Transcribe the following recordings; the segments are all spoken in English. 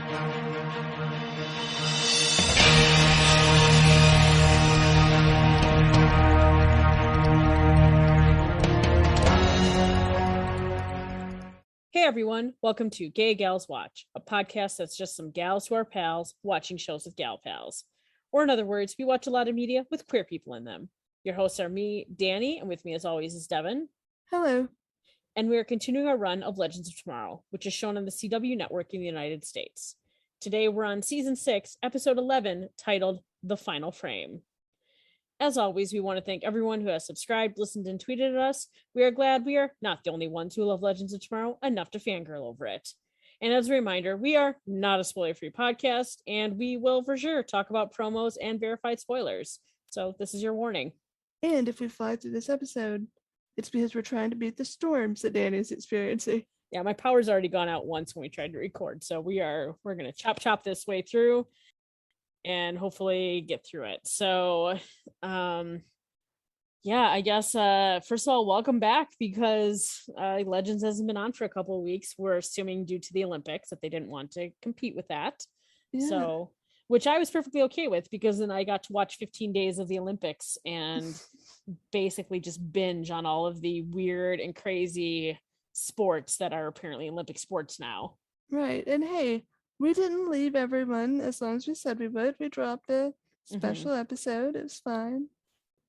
Hey everyone, welcome to Gay Gals Watch, a podcast that's just some gals who are pals watching shows with gal pals. Or in other words, we watch a lot of media with queer people in them. Your hosts are me, Danny, and with me as always is Devin. Hello. And we are continuing our run of Legends of Tomorrow, which is shown on the CW network in the United States. Today we're on season 6, episode 11, titled The Final Frame. As always, we want to thank everyone who has subscribed, listened, and tweeted at us. We are glad we are not the only ones who love Legends of Tomorrow enough to fangirl over it. And as a reminder, we are not a spoiler-free podcast, and we will for sure talk about promos and verified spoilers. So this is your warning. And if we fly through this episode, it's because we're trying to beat the storms that Danny's experiencing. Yeah, my power's already gone out once when we tried to record, so we're gonna chop this way through and hopefully get through it. So yeah, I guess first of all, welcome back, because Legends hasn't been on for a couple of weeks. We're assuming due to the Olympics that they didn't want to compete with that. Yeah. So, which I was perfectly okay with, because then I got to watch 15 days of the Olympics and basically just binge on all of the weird and crazy sports that are apparently Olympic sports now. Right. And hey, we didn't leave everyone as long as we said we would. We dropped a special episode. It was fine.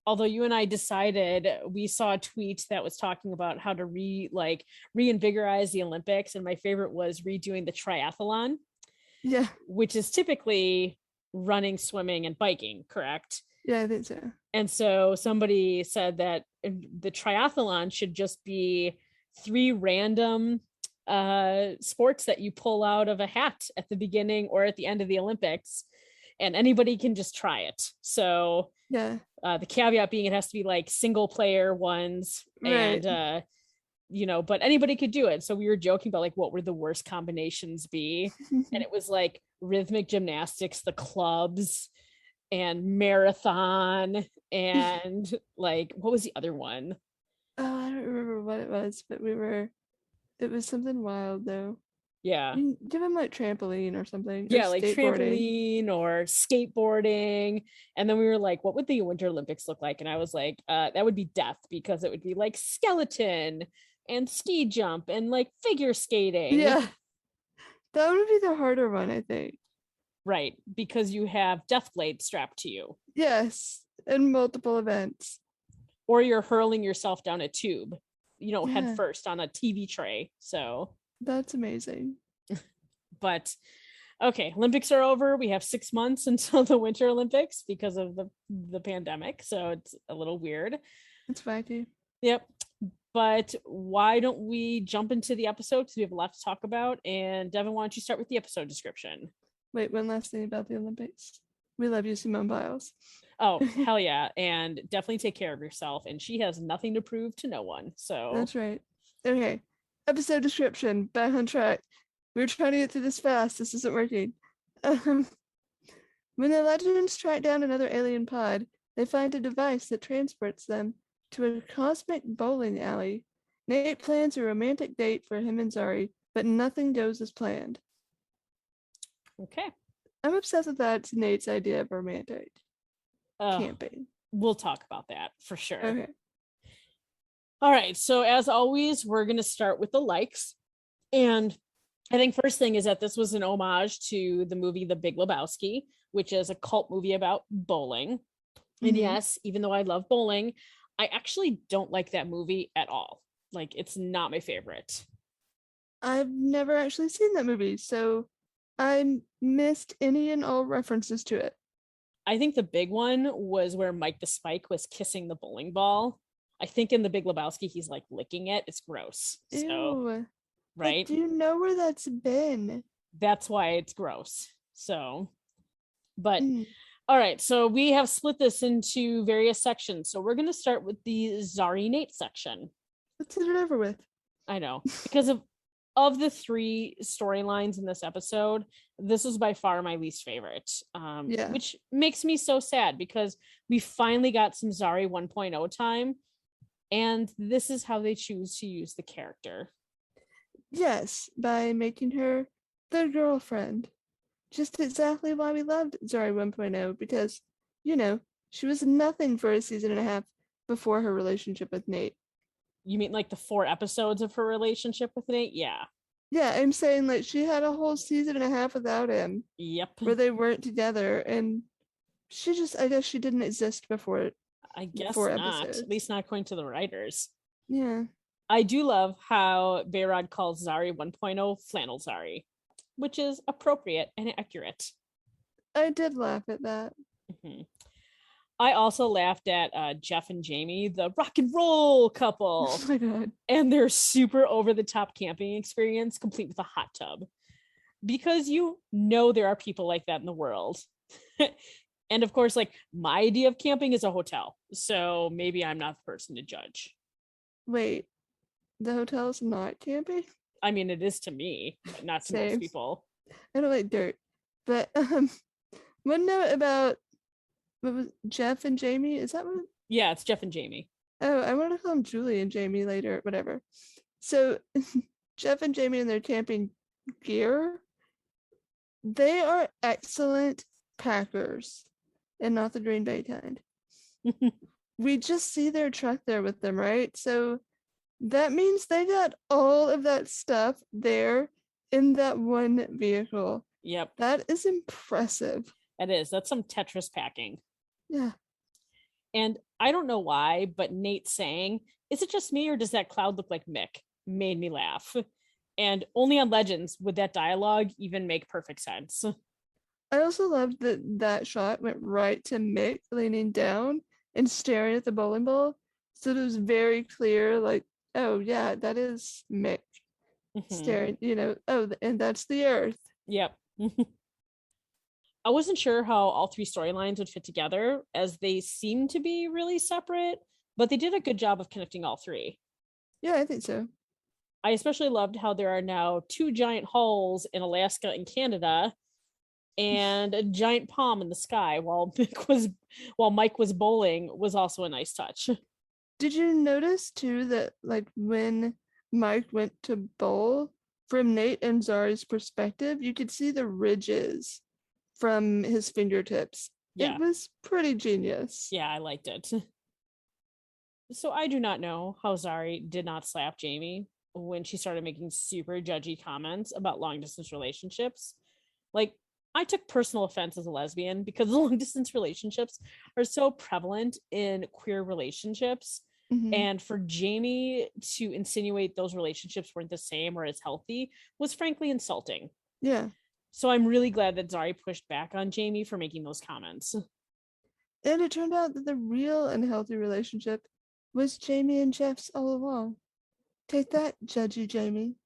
Although you and I decided, we saw a tweet that was talking about how to reinvigorize the Olympics, and my favorite was redoing the triathlon. Yeah. Which is typically running, swimming, and biking, correct? Yeah, I think so. And so somebody said that the triathlon should just be 3 random sports that you pull out of a hat at the beginning or at the end of the Olympics, and anybody can just try it. So yeah, the caveat being it has to be like single player ones, right. And but anybody could do it. So we were joking about like what would the worst combinations be, and it was like rhythmic gymnastics, the clubs, and marathon, and like what was the other one? Oh, I don't remember what it was, but it was something wild though. Yeah, give him like trampoline or something. Yeah, like trampoline or skateboarding. And then we were like, what would the Winter Olympics look like? And I was like, that would be death, because it would be like skeleton and ski jump and like figure skating. Yeah, that would be the harder one, I think. Right, because you have death blade strapped to you. Yes, in multiple events. Or you're hurling yourself down a tube, head first on a TV tray. So that's amazing. But okay, Olympics are over. We have 6 months until the Winter Olympics because of the pandemic. So it's a little weird. It's wacky. Yep. But why don't we jump into the episode, because we have a lot to talk about. And Devin, why don't you start with the episode description? Wait, one last thing about the Olympics. We love you, Simone Biles. Oh, hell yeah. And definitely take care of yourself. And she has nothing to prove to no one. So that's right. Okay. Episode description. Back on track. We were trying to get through this fast. This isn't working. When the Legends track down another alien pod, they find a device that transports them to a cosmic bowling alley. Nate plans a romantic date for him and Zari, but nothing goes as planned. Okay. I'm obsessed with that. It's Nate's idea of romantic camping. We'll talk about that for sure. Okay. All right. So as always, we're going to start with the likes. And I think first thing is that this was an homage to the movie The Big Lebowski, which is a cult movie about bowling. And yes, even though I love bowling, I actually don't like that movie at all. Like, it's not my favorite. I've never actually seen that movie, so I missed any and all references to it. I think the big one was where Mike the Spike was kissing the bowling ball. I think in The Big Lebowski, he's like licking it. It's gross. Ew. So, right? Do you know where that's been? That's why it's gross. So, but all right. So we have split this into various sections. So we're going to start with the Zari Nate section. Let's get it over with. I know, because of the 3 storylines in this episode, this was by far my least favorite, which makes me so sad, because we finally got some Zari 1.0 time, and this is how they choose to use the character. Yes, by making her their girlfriend. just exactly why we loved Zari 1.0 because, you know, she was nothing for a season and a half before her relationship with Nate. You mean like the 4 episodes of her relationship with Nate? Yeah. Yeah, I'm saying like she had a whole season and a half without him Yep. where they weren't together, and she just, I guess she didn't exist before I the guess four not. At episodes. least not according to the writers. Yeah, I do love how Behrad calls Zari 1.0 flannel Zari, which is appropriate and accurate. I did laugh at that. Mhm. I also laughed at Jeff and Jamie, the rock and roll Oh couple, my god. and their super over the top camping experience, complete with a hot tub. Because there are people like that in the world. And of course, like my idea of camping is a hotel. So maybe I'm not the person to judge. Wait, the hotel's not camping? I mean, it is to me, but not to most Same. people. I don't like dirt. But one note about what was Jeff and Jamie? Is that what? Yeah, it's Jeff and Jamie. Oh, I want to call them Julie and Jamie later, whatever. So Jeff and Jamie and their camping gear, they are excellent packers and not the Green Bay kind. We just see their truck there with them, right? So that means they got all of that stuff there in that one vehicle. Yep, That is impressive. it is. That's some Tetris packing. Yeah. And I don't know why, but Nate saying, "Is it just me or does that cloud look like Mick?" made me laugh. And only on Legends would that dialogue even make perfect sense. I also loved that that shot went right to Mick leaning down and staring at the bowling ball. So it was very clear, like, oh, yeah, that is Mick Mhm. staring, oh, and that's the Earth. Yep. I wasn't sure how all 3 storylines would fit together as they seem to be really separate, but they did a good job of connecting all 3. Yeah, I think so. I especially loved how there are now 2 giant holes in Alaska and Canada and a giant palm in the sky while Mike was bowling was also a nice touch. Did you notice too that, like, when Mike went to bowl, from Nate and Zari's perspective, you could see the ridges from his fingertips. It Yeah. was pretty genius. Yeah, I liked it. So I do not know how Zari did not slap Jamie when she started making super judgy comments about long distance relationships. Like, I took personal offense as a lesbian because long distance relationships are so prevalent in queer relationships. Hmm. And for Jamie to insinuate those relationships weren't the same or as healthy was frankly insulting. Yeah. So I'm really glad that Zari pushed back on Jamie for making those comments. And it turned out that the real unhealthy relationship was Jamie and Jeff's all along. Take that, judgy Jamie.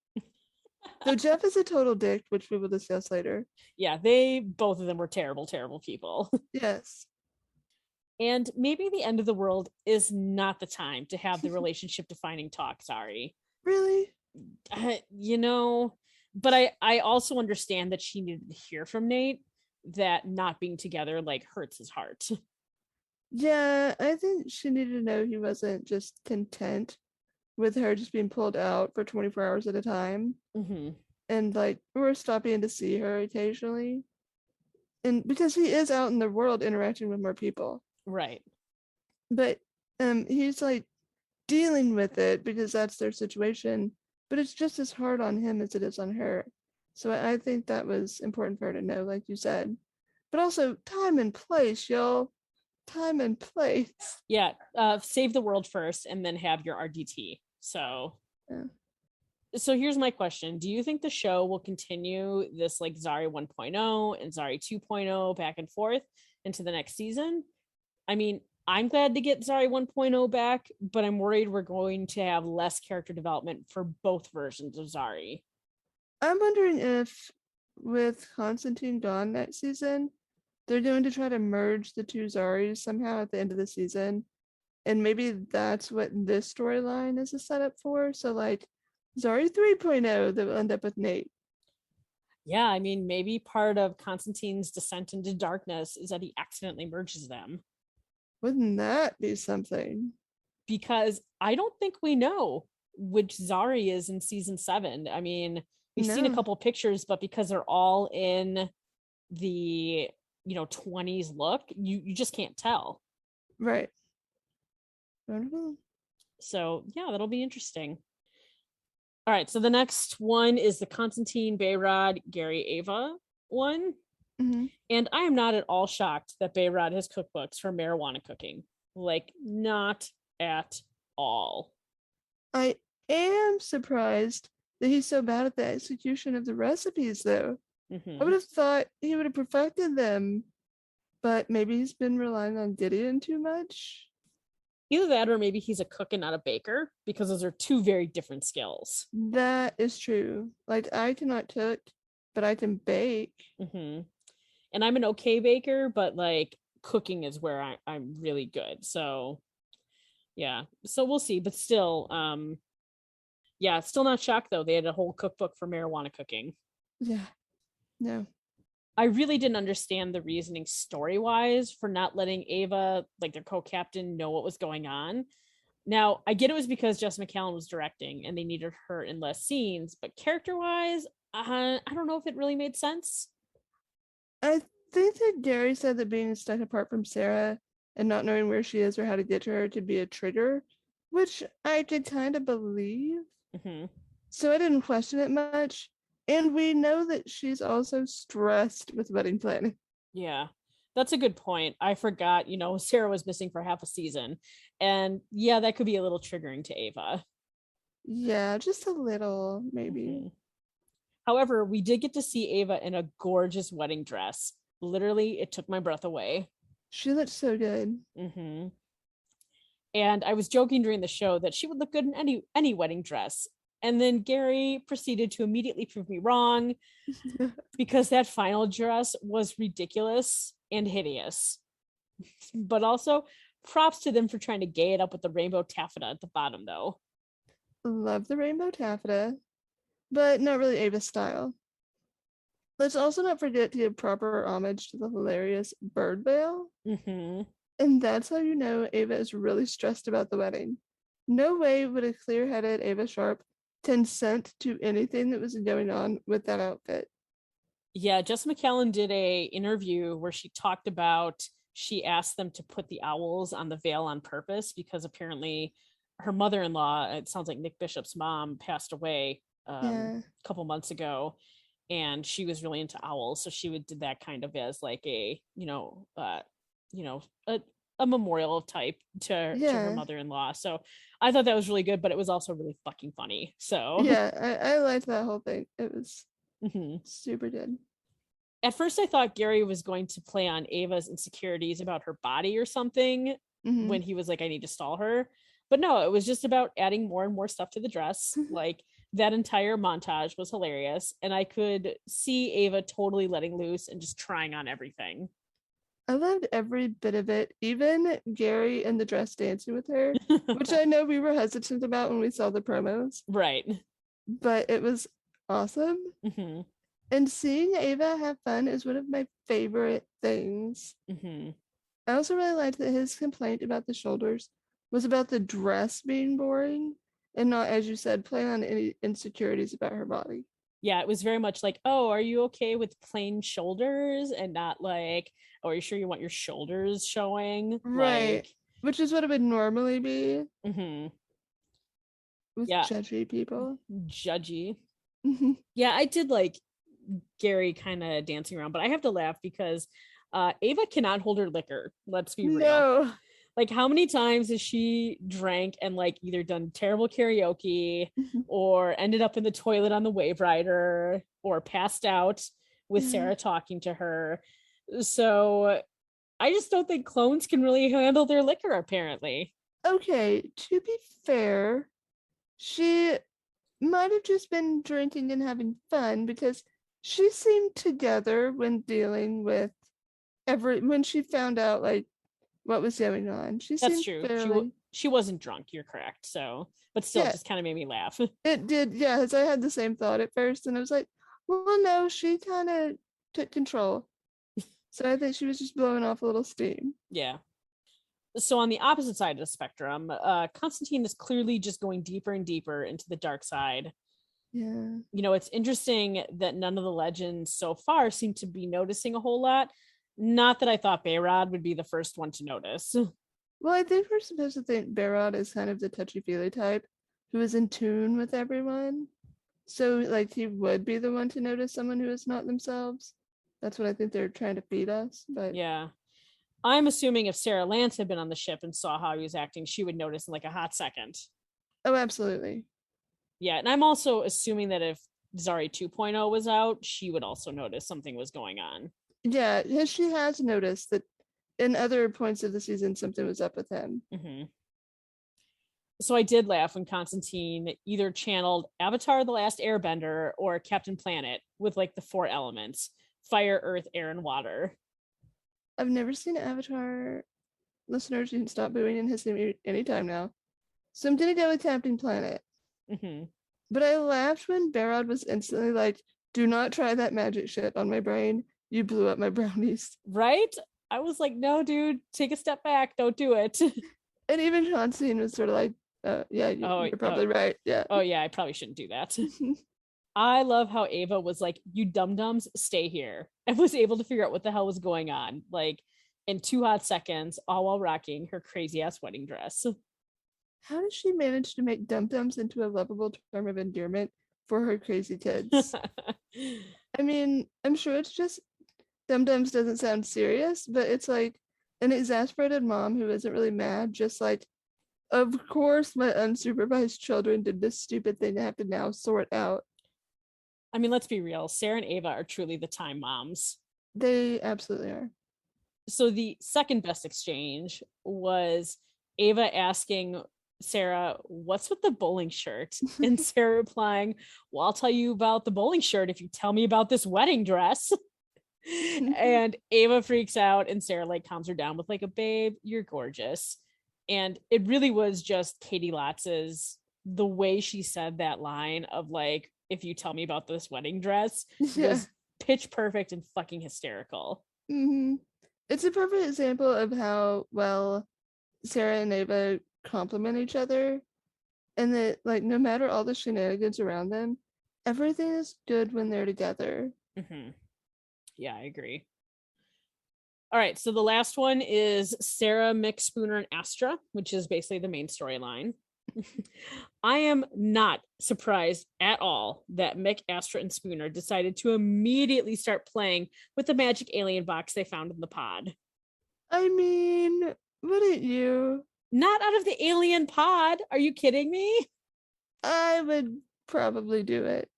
Though Jeff is a total dick, which we will discuss later. Yeah, they both of them were terrible, terrible people. Yes. And maybe the end of the world is not the time to have the relationship defining talk. Sorry. Really? You know, but I also understand that she needed to hear from Nate that not being together like hurts his heart. Yeah, I think she needed to know he wasn't just content with her just being pulled out for 24 hours at a time. Mm-hmm. And like we're stopping to see her occasionally. And because he is out in the world interacting with more people. Right. But he's like dealing with it because that's their situation. But it's just as hard on him as it is on her. So I think that was important for her to know, like you said. But also time and place, y'all. Time and place. Yeah. Save the world first and then have your RDT. Yeah. So here's my question. Do you think the show will continue this like Zari 1.0 and Zari 2.0 back and forth into the next season? I mean, I'm glad to get Zari 1.0 back, but I'm worried we're going to have less character development for both versions of Zari. I'm wondering if with Constantine gone next season, they're going to try to merge the two Zaris somehow at the end of the season. And maybe that's what this storyline is a setup for. So like Zari 3.0 that will end up with Nate. Yeah, I mean, maybe part of Constantine's descent into darkness is that he accidentally merges them Wouldn't that be something? because I don't think we know which Zari is in season 7. I mean, we've seen a No. couple pictures, but because they're all in the 20s look, you just can't tell. Right. Wonderful. So yeah, that'll be interesting. All right, so the next one is the Constantine, Bayrod, Gary, Ava one. Mm-hmm. And I am not at all shocked that Bayrod has cookbooks for marijuana cooking. Like, not at all. I am surprised that he's so bad at the execution of the recipes, though. I would have thought he would have perfected them, but maybe he's been relying on Gideon too much. Either that or maybe he's a cook and not a baker, because those are two very different skills. That is true. Like, I cannot cook, but I can bake. And I'm an okay baker, but like cooking is where I'm really good. So yeah, so we'll see. But still, yeah, still not shocked though. They had a whole cookbook for marijuana cooking. Yeah. No. I really didn't understand the reasoning story-wise for not letting Ava, like their co-captain, know what was going on. Now, I get it was because Jess McCallum was directing and they needed her in less scenes, but character-wise, I don't know if it really made sense. I think that Gary said that being stuck apart from Sarah and not knowing where she is or how to get to her could be a trigger, which I could kind of believe. So I didn't question it much. And we know that she's also stressed with wedding planning. Yeah, that's a good point. I forgot, Sarah was missing for half a season. And yeah, that could be a little triggering to Ava. Yeah, just a little, maybe. However, we did get to see Ava in a gorgeous wedding dress. Literally, it took my breath away. She looked so good. And I was joking during the show that she would look good in any wedding dress. And then Gary proceeded to immediately prove me wrong because that final dress was ridiculous and hideous. But also, props to them for trying to gay it up with the rainbow taffeta at the bottom, though. Love the rainbow taffeta, but not really Ava's style. Let's also not forget to give proper homage to the hilarious bird veil. And that's how you know Ava is really stressed about the wedding. No way would a clear-headed Ava Sharp consent to anything that was going on with that outfit. Yeah, Jess McCallum did a interview where she talked about she asked them to put the owls on the veil on purpose because apparently her mother-in-law, it sounds like Nick Bishop's mom, passed away a couple months ago, and she was really into owls, so she did that kind of as like a a memorial type to her mother-in-law. So I thought that was really good, but it was also really fucking funny. So yeah, I liked that whole thing. It was super good. At first I thought Gary was going to play on Ava's insecurities about her body or something when he was like, I need to stall her. But no, it was just about adding more and more stuff to the dress. Like that entire montage was hilarious. And I could see Ava totally letting loose and just trying on everything. I loved every bit of it, even Gary in the dress dancing with her, which I know we were hesitant about when we saw the promos. Right. But it was awesome. And seeing Ava have fun is one of my favorite things. I also really liked that his complaint about the shoulders was about the dress being boring and not, as you said, playing on any insecurities about her body. Yeah, it was very much like, oh, are you okay with plain shoulders and not like, oh, are you sure you want your shoulders showing? Right. Like, which is what it would normally be. With judgy people. Judgy. Yeah, I did like Gary kind of dancing around, but I have to laugh because Ava cannot hold her liquor. Let's be real. No. Like, how many times has she drank and like either done terrible karaoke or ended up in the toilet on the Wave Rider or passed out with Sarah talking to her? So I just don't think clones can really handle their liquor, apparently. Okay, to be fair, she might have just been drinking and having fun because she seemed together when dealing with when she found out like what was going on. That's true. She wasn't drunk, you're correct. So, but still, it just kind of made me laugh. It did, yeah, because I had the same thought at first, and I was like, well, no, she kind of took control. So I think she was just blowing off a little steam. Yeah. So on the opposite side of the spectrum, Constantine is clearly just going deeper and deeper into the dark side. Yeah. It's interesting that none of the legends so far seem to be noticing a whole lot. Not that I thought Bayrod would be the first one to notice. Well, I think we're supposed to think Barrod is kind of the touchy-feely type who is in tune with everyone. So, like, he would be the one to notice someone who is not themselves. That's what I think they're trying to feed us. But Yeah. I'm assuming if Sarah Lance had been on the ship and saw how he was acting, she would notice in like a hot second. oh, absolutely. Yeah. And I'm also assuming that if Zari 2.0 was out, she would also notice something was going on. Yeah, she has noticed that in other points of the season something was up with him. Mm-hmm. So I did laugh when Constantine either channeled Avatar: The Last Airbender or Captain Planet with like the four elements: fire, earth, air, and water. I've never seen Avatar. Listeners, you can stop booing in his name anytime now. So I'm gonna go with Captain Planet. Mm-hmm. But I laughed when Barrod was instantly like, "Do not try that magic shit on my brain. You blew up my brownies." Right? I was like, no, dude, take a step back. Don't do it. And even Constantine was sort of like, "Yeah, Oh, you're probably right. Yeah." oh yeah, I probably shouldn't do that. I love how Ava was like, you dum-dums, stay here, and was able to figure out what the hell was going on, like in 2 hot seconds, all while rocking her crazy ass wedding dress. How does she manage to make dum dums into a lovable term of endearment for her crazy kids? I mean, I'm sure it's just dum dums doesn't sound serious, but it's like an exasperated mom who isn't really mad, just like, of course my unsupervised children did this stupid thing I have to now sort out. I mean, let's be real. Sarah and Ava are truly the time moms. They absolutely are. So the second best exchange was Ava asking Sarah, what's with the bowling shirt? And Sarah replying, well, I'll tell you about the bowling shirt if you tell me about this wedding dress. And Ava freaks out, and Sarah like calms her down with like, a babe, you're gorgeous. And it really was just Katie Lotz's, the way she said that line of like, if you tell me about this wedding dress, Yeah. was pitch perfect and fucking hysterical. Mm-hmm. It's a perfect example of how well Sarah and Ava complement each other, and that like no matter all the shenanigans around them, everything is good when they're together. Mm-hmm. Yeah, I agree. All right, so the last one is Sarah, Mick, Spooner, and Astra, which is basically the main storyline. I am not surprised at all that Mick, Astra, and Spooner decided to immediately start playing with the magic alien box they found in the pod. I mean, wouldn't you? Not out of the alien pod. Are you kidding me? I would probably do it.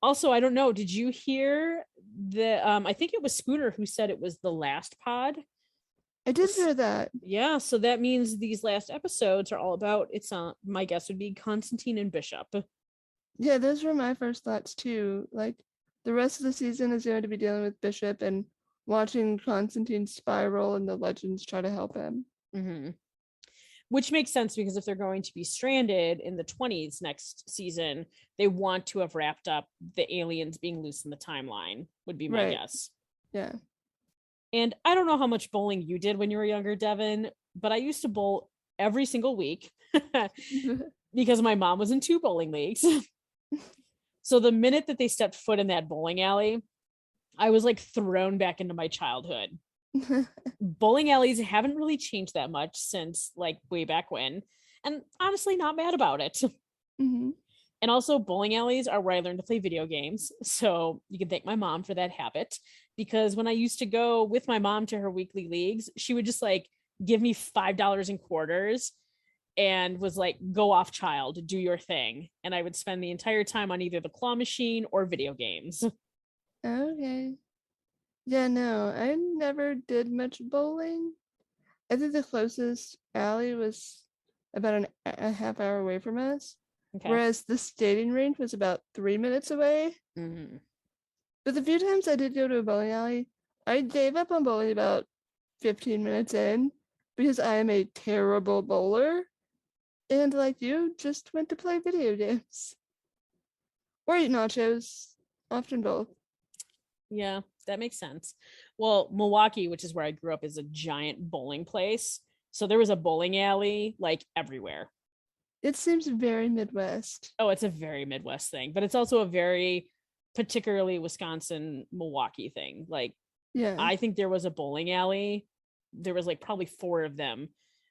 Also, I don't know. Did you hear the I think it was Spooner who said it was the last pod? I did hear that. Yeah, so that means these last episodes are all about, my guess would be Constantine and Bishop. Yeah, those were my first thoughts too. Like the rest of the season is going to be dealing with Bishop and watching Constantine spiral and the legends try to help him. Mm-hmm. Which makes sense because if they're going to be stranded in the 20s next season, they want to have wrapped up the aliens being loose in the timeline, would be my guess. Yeah. And I don't know how much bowling you did when you were younger, Devin, but I used to bowl every single week because my mom was in 2 bowling leagues. So the minute that they stepped foot in that bowling alley, I was like thrown back into my childhood. Bowling alleys haven't really changed that much since like way back when, and honestly not mad about it. Mm-hmm. And also bowling alleys are where I learned to play video games, so you can thank my mom for that habit, because when I used to go with my mom to her weekly leagues, she would just like give me $5 in quarters and was like, go off, child, do your thing. And I would spend the entire time on either the claw machine or video games. Okay. Yeah, no, I never did much bowling. I think the closest alley was about a half hour away from us, Okay. whereas the skating rink was about 3 minutes away. Mm-hmm. But the few times I did go to a bowling alley, I gave up on bowling about 15 minutes in because I am a terrible bowler. And like you, just went to play video games. Or eat nachos, often both. Yeah, that makes sense. Well, Milwaukee, which is where I grew up, is a giant bowling place. So there was a bowling alley like everywhere. It seems very Midwest. Oh, it's a very Midwest thing, but it's also a very particularly Wisconsin, Milwaukee thing. Like, Yeah. I think there was a bowling alley. There was like probably 4 of them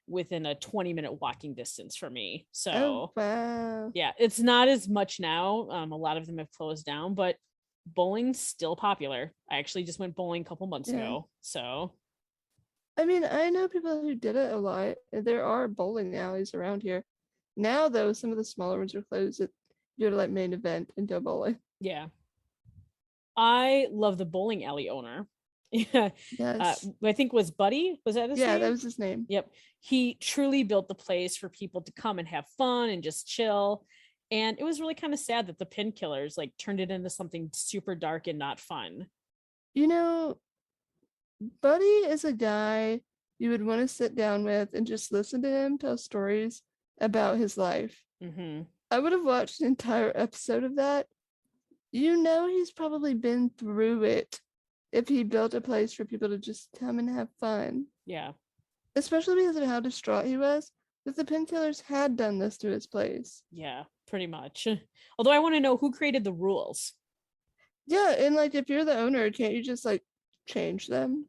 within a 20-minute walking distance for me. Oh, So, wow. yeah, it's not as much now. A lot of them have closed down, but bowling's still popular. I actually just went bowling a couple months Yeah. ago. So, I mean, I know people who did it a lot. There are bowling alleys around here. Now, though, some of the smaller ones are closed. You go to like main event and go bowling. yeah. I love the bowling alley owner. Yeah. Yes. I think was Buddy. Was that his Yeah, that name? was his name. Yep. He truly built the place for people to come and have fun and just chill. And it was really kind of sad that the pin killers like turned it into something super dark and not fun. You know, Buddy is a guy you would want to sit down with and just listen to him tell stories about his life. Mm-hmm. I would have watched an entire episode of that. You know, he's probably been through it if he built a place for people to just come and have fun. Yeah. Especially because of how distraught he was that the painkillers had done this to his place. Yeah, pretty much. Although I want to know who created the rules. Yeah, and like if you're the owner, can't you just like change them?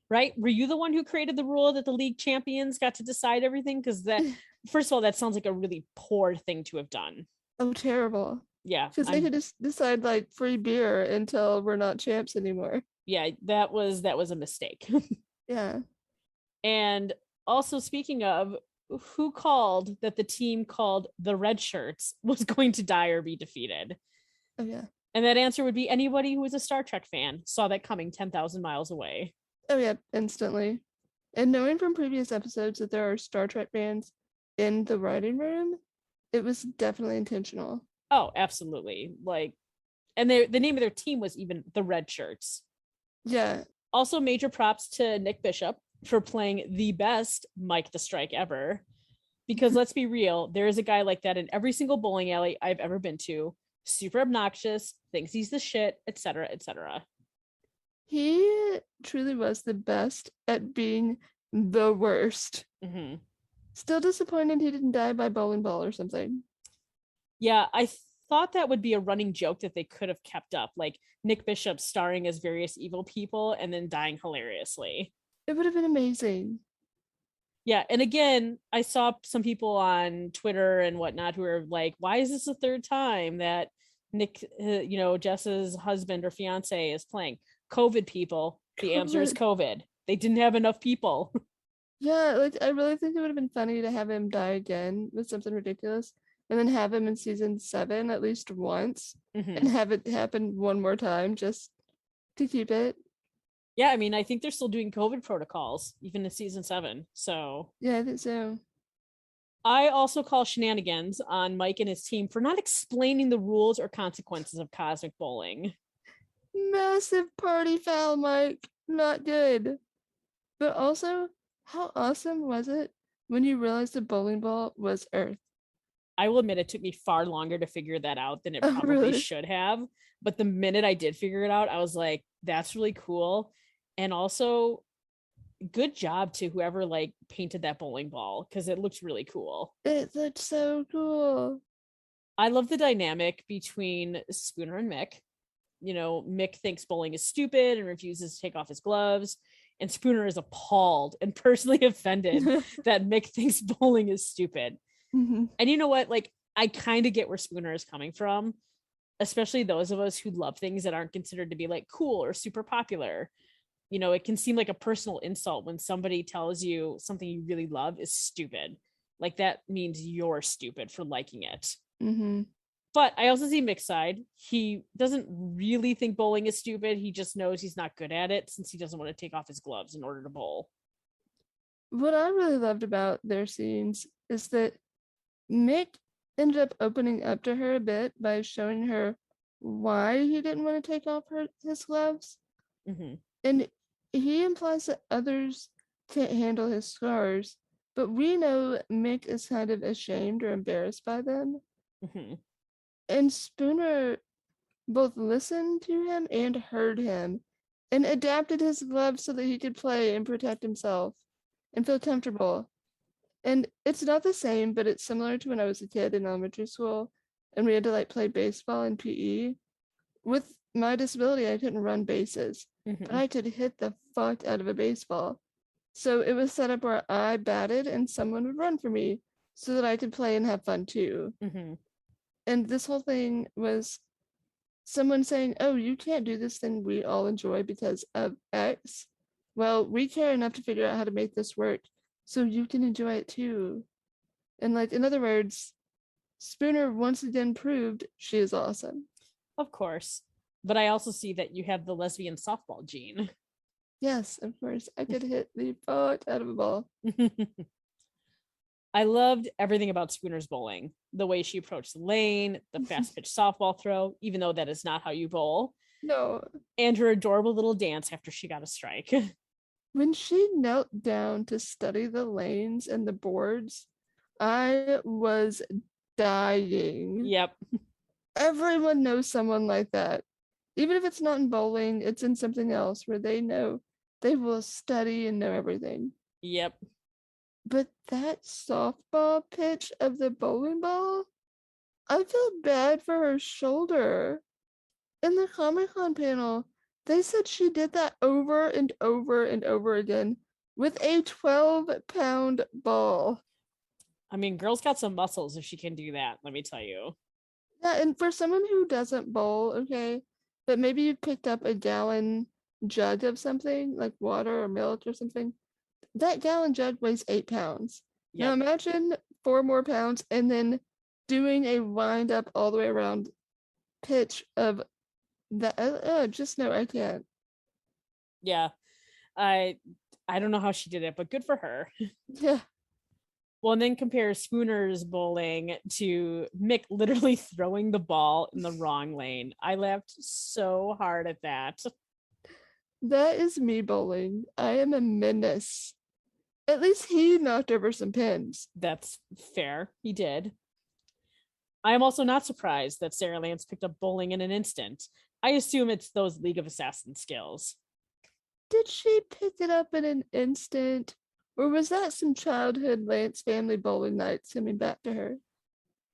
Right? Were you the one who created the rule that the league champions got to decide everything? Because that, first of all, that sounds like a really poor thing to have done. Oh, terrible. Yeah, Because they could just decide like free beer until we're not champs anymore. yeah, that was a mistake. Yeah. And also, speaking of, who called that the team called the Red Shirts was going to die or be defeated? Oh, yeah. And that answer would be anybody who was a Star Trek fan saw that coming 10,000 miles away. Oh, yeah, instantly. And knowing from previous episodes that there are Star Trek fans in the writing room, it was definitely intentional. Oh, absolutely. Like, and the name of their team was even the Red Shirts. Yeah. Also, major props to Nick Bishop for playing the best Mike the Strike ever. Because let's be real, there is a guy like that in every single bowling alley I've ever been to. Super obnoxious, thinks he's the shit, etc., etc. He truly was the best at being the worst. Mm-hmm. Still disappointed he didn't die by bowling ball or something. Yeah, I thought that would be a running joke that they could have kept up, like Nick Bishop starring as various evil people and then dying hilariously. It would have been amazing. Yeah, and again, I saw some people on Twitter and whatnot who are like, "Why is this the third time that Nick, Jess's husband or fiance is playing?" COVID, people. The answer is COVID. They didn't have enough people. Yeah, like I really think it would have been funny to have him die again with something ridiculous, and then have him in season 7 at least once, Mm-hmm. and have it happen one more time just to keep it. Yeah, I mean, I think they're still doing COVID protocols even in season 7. So Yeah, I think so. I also call shenanigans on Mike and his team for not explaining the rules or consequences of cosmic bowling. Massive party foul, Mike. Not good. But also, how awesome was it when you realized the bowling ball was Earth? I will admit it took me far longer to figure that out than it Oh, probably really? should have. But the minute I did figure it out, I was like, that's really cool. And also, good job to whoever like painted that bowling ball because it looks really cool. It looked so cool. I love the dynamic between Spooner and Mick. Mick thinks bowling is stupid and refuses to take off his gloves. And Spooner is appalled and personally offended that Mick thinks bowling is stupid. Mhm. And you know what? Like, I kind of get where Spooner is coming from, especially those of us who love things that aren't considered to be like cool or super popular. It can seem like a personal insult when somebody tells you something you really love is stupid. Like, that means you're stupid for liking it. Mhm. But I also see Mick's side. He doesn't really think bowling is stupid. He just knows he's not good at it since he doesn't want to take off his gloves in order to bowl. What I really loved about their scenes is that Mick ended up opening up to her a bit by showing her why he didn't want to take off his gloves. Mm-hmm. And he implies that others can't handle his scars, but we know Mick is kind of ashamed or embarrassed by them. Mm-hmm. And Spooner both listened to him and heard him and adapted his gloves so that he could play and protect himself and feel comfortable. And it's not the same, but it's similar to when I was a kid in elementary school and we had to like play baseball in PE. With my disability, I couldn't run bases, but Hmm. I could hit the fuck out of a baseball. So it was set up where I batted and someone would run for me so that I could play and have fun too. Hmm. And this whole thing was someone saying, "Oh, you can't do this thing we all enjoy because of X." Well, we care enough to figure out how to make this work so you can enjoy it too. And like in other words, Spooner once again proved she is awesome. Of course. But I also see that you have the lesbian softball gene. Yes, of course. I could hit the fuck out of a ball. I loved everything about Spooner's bowling. The way she approached the lane, the fast pitch softball throw, even though that is not how you bowl, No. and her adorable little dance after she got a strike. When she knelt down to study the lanes and the boards, I was dying. Yep. Everyone knows someone like that. Even if it's not in bowling, it's in something else where they know they will study and know everything. Yep. But that softball pitch of the bowling ball, I felt bad for her shoulder. In the Comic-Con panel, they said she did that over and over and over again with a 12-pound ball. I mean, girl's got some muscles if she can do that, let me tell you. Yeah, and for someone who doesn't bowl, okay, but maybe you picked up a gallon jug of something like water or milk or something, that gallon jug weighs 8 pounds. Now Yep. imagine 4 more pounds and then doing a wind up all the way around pitch of that. Just no, I can't. Yeah. I I don't know how she did it, but good for her. Yeah, Well, and then compare Spooner's bowling to Mick literally throwing the ball in the wrong lane. I laughed so hard at that. that is me bowling. I am a menace. At least he knocked over some pins. That's fair. He did. I am also not surprised that Sarah Lance picked up bowling in an instant. I assume it's those League of Assassins skills. Did she pick it up in an instant? Or was that some childhood Lance family bowling nights coming back to her?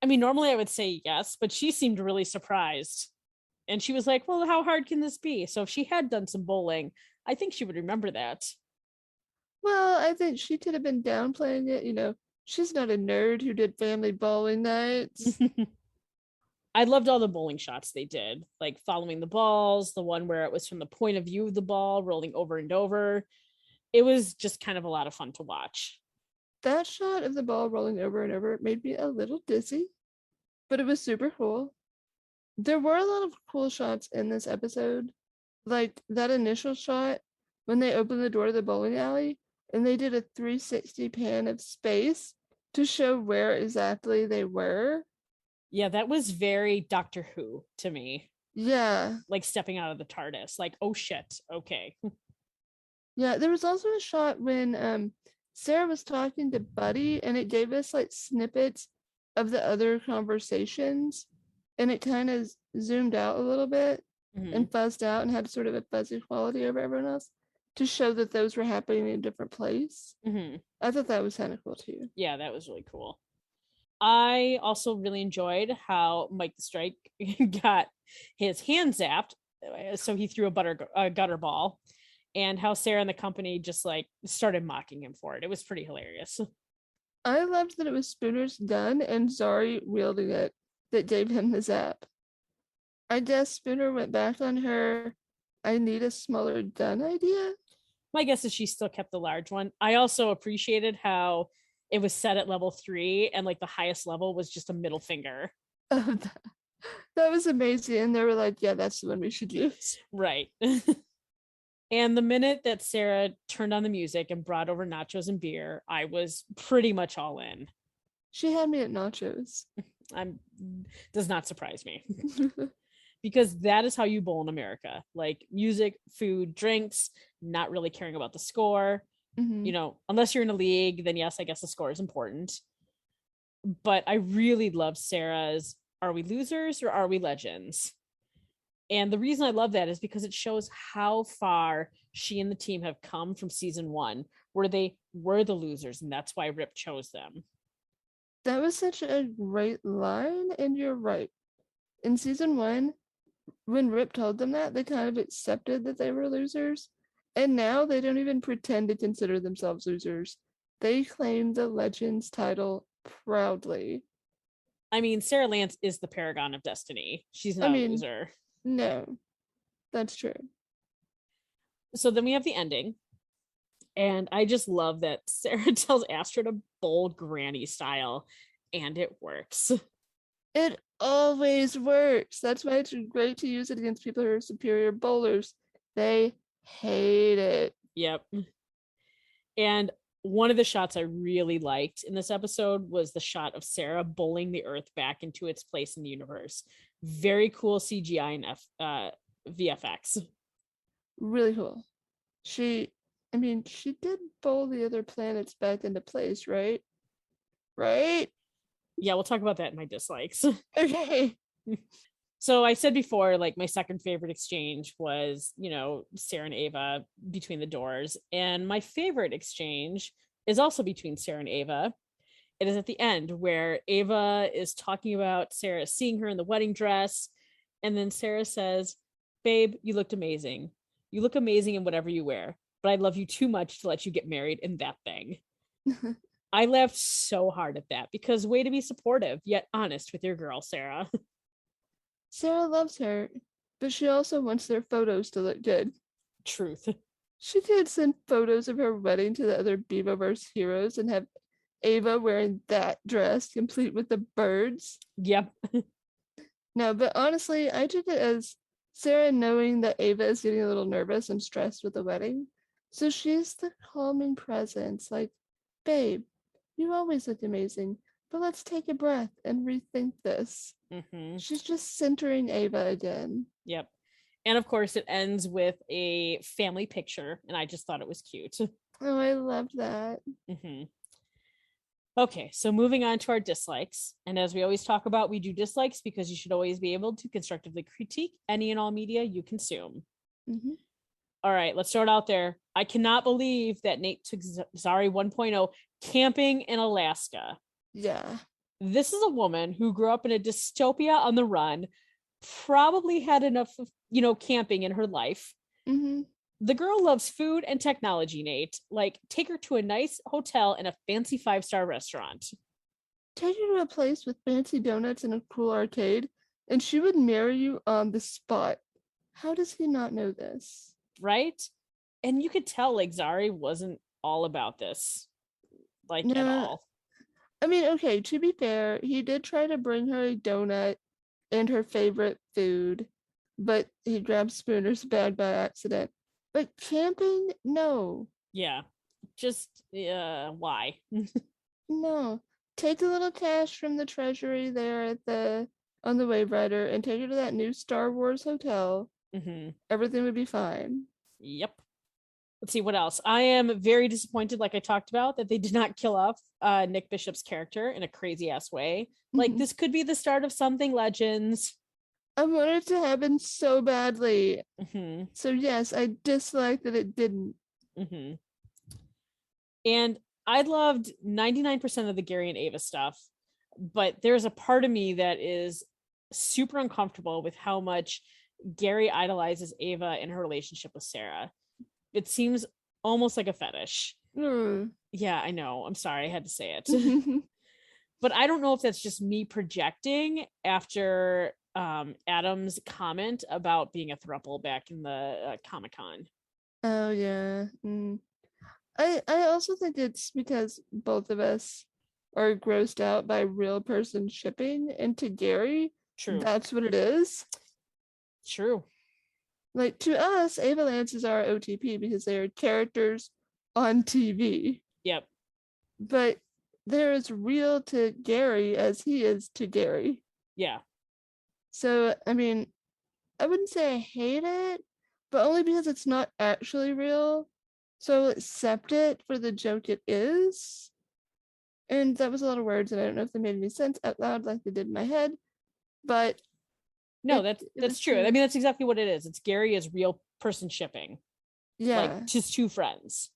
I mean, normally I would say yes, but she seemed really surprised. And she was like, well, how hard can this be? So if she had done some bowling, I think she would remember that. Well, I think she could have been downplaying it. She's not a nerd who did family bowling nights. I loved all the bowling shots they did, like following the balls, the one where it was from the point of view of the ball, rolling over and over. It was just kind of a lot of fun to watch. That shot of the ball rolling over and over made me a little dizzy, but it was super cool. There were a lot of cool shots in this episode, like that initial shot when they opened the door to the bowling alley and they did a 360 pan of space to show where exactly they were. Yeah, that was very Doctor Who to me, Yeah. like stepping out of the TARDIS, like, oh shit, okay. Yeah, there was also a shot when Sarah was talking to Buddy and it gave us like snippets of the other conversations and it kind of zoomed out a little bit Mm-hmm. and fuzzed out and had sort of a fuzzy quality over everyone else to show that those were happening in a different place. Mm-hmm. I thought that was kind of cool too. Yeah, that was really cool. I also really enjoyed how Mike the Strike got his hand zapped, so he threw a gutter ball, and how Sarah and the company just like started mocking him for it. It was pretty hilarious. I loved that it was Spooner's gun and Zari wielding it that gave him the zap. I guess Spooner went back on her I need a smaller gun idea. My guess is she still kept the large one. I also appreciated how it was set at level 3 and like the highest level was just a middle finger. Oh, that was amazing. And they were like, yeah, that's the one we should use. Right. And the minute that Sarah turned on the music and brought over nachos and beer, I was pretty much all in. She had me at nachos. I'm does not surprise me. Because that is how you bowl in America. Like music, food, drinks, not really caring about the score. Mm-hmm. Unless you're in a league, then yes, I guess the score is important. But I really love Sarah's "Are we losers or are we legends?" And the reason I love that is because it shows how far she and the team have come from season 1, where they were the losers, and that's why Rip chose them. That was such a great line, and you're right. In season 1, when Rip told them that, they kind of accepted that they were losers. And now they don't even pretend to consider themselves losers. They claim the Legends title proudly. I mean, Sarah Lance is the paragon of destiny. She's I not a mean, loser. no, that's true. So then we have the ending. And I just love that Sarah tells Astrid to bowl granny style, and it works. It always works. That's why it's great to use it against people who are superior bowlers. They hate it. Yep. And one of the shots I really liked in this episode was the shot of Sarah bowling the Earth back into its place in the universe. Very cool CGI and VFX. Really cool. She did bowl the other planets back into place, right? Right? Yeah, we'll talk about that in my dislikes. Okay. So I said before, like my second favorite exchange was, Sarah and Ava between the doors. And my favorite exchange is also between Sarah and Ava. It is at the end where Ava is talking about Sarah seeing her in the wedding dress. And then Sarah says, "Babe, you looked amazing. You look amazing in whatever you wear, but I love you too much to let you get married in that thing." I laughed so hard at that because way to be supportive yet honest with your girl, Sarah. Sarah loves her, but she also wants their photos to look good. Truth. She did send photos of her wedding to the other Bevoverse heroes and have Ava wearing that dress, complete with the birds. Yep. No, but honestly, I took it as Sarah knowing that Ava is getting a little nervous and stressed with the wedding. So she's the calming presence, like, babe, you always look amazing, but let's take a breath and rethink this. Mm-hmm. She's just centering Ava again. Yep. And of course, it ends with a family picture, and I just thought it was cute. Oh, I loved that. Mm-hmm. Okay, so moving on to our dislikes. And as we always talk about, we do dislikes because you should always be able to constructively critique any and all media you consume. Mm-hmm. All right, let's start out there. I cannot believe that Nate took Zari 1.0 camping in Alaska. Yeah. This is a woman who grew up in a dystopia on the run, probably had enough, camping in her life. Mm-hmm. The girl loves food and technology, Nate. Like, take her to a nice hotel and a fancy 5-star restaurant. Take her to a place with fancy donuts and a cool arcade, and she would marry you on the spot. How does he not know this? Right? And you could tell, like, Zari wasn't all about this, like, at all. I mean, okay, to be fair, he did try to bring her a donut and her favorite food, but he grabbed Spooner's bag by accident. But camping, no. Yeah. Just, why? No. Take a little cash from the treasury there on the Wave Rider and take her to that new Star Wars hotel. Mm-hmm. Everything would be fine. Yep. Let's see what else. I am very disappointed, like I talked about, that they did not kill off Nick Bishop's character in a crazy ass way. Like, this could be the start of something Legends. I wanted it to happen so badly. Mm-hmm. So yes, I dislike that it didn't. Mm-hmm. And I loved 99% of the Gary and Ava stuff, but there's a part of me that is super uncomfortable with how much Gary idolizes Ava in her relationship with Sarah. It seems almost like a fetish. Yeah, I know. I'm sorry. I had to say it. But I don't know if that's just me projecting after Adam's comment about being a throuple back in the Comic-Con. Oh, yeah. I also think it's because both of us are grossed out by real person shipping, and to Gary, True. That's what it is. True. Like, to us, Ava Lance is our OTP because they are characters on TV. Yep. But they're as real to Gary as he is to Gary. Yeah. So, I mean, I wouldn't say I hate it, but only because it's not actually real. So I'll accept it for the joke it is. And that was a lot of words, and I don't know if they made any sense out loud like they did in my head. But No, It that's was true. I true. mean, that's exactly what it is. It's Gary as real person shipping, like Yeah. just two friends.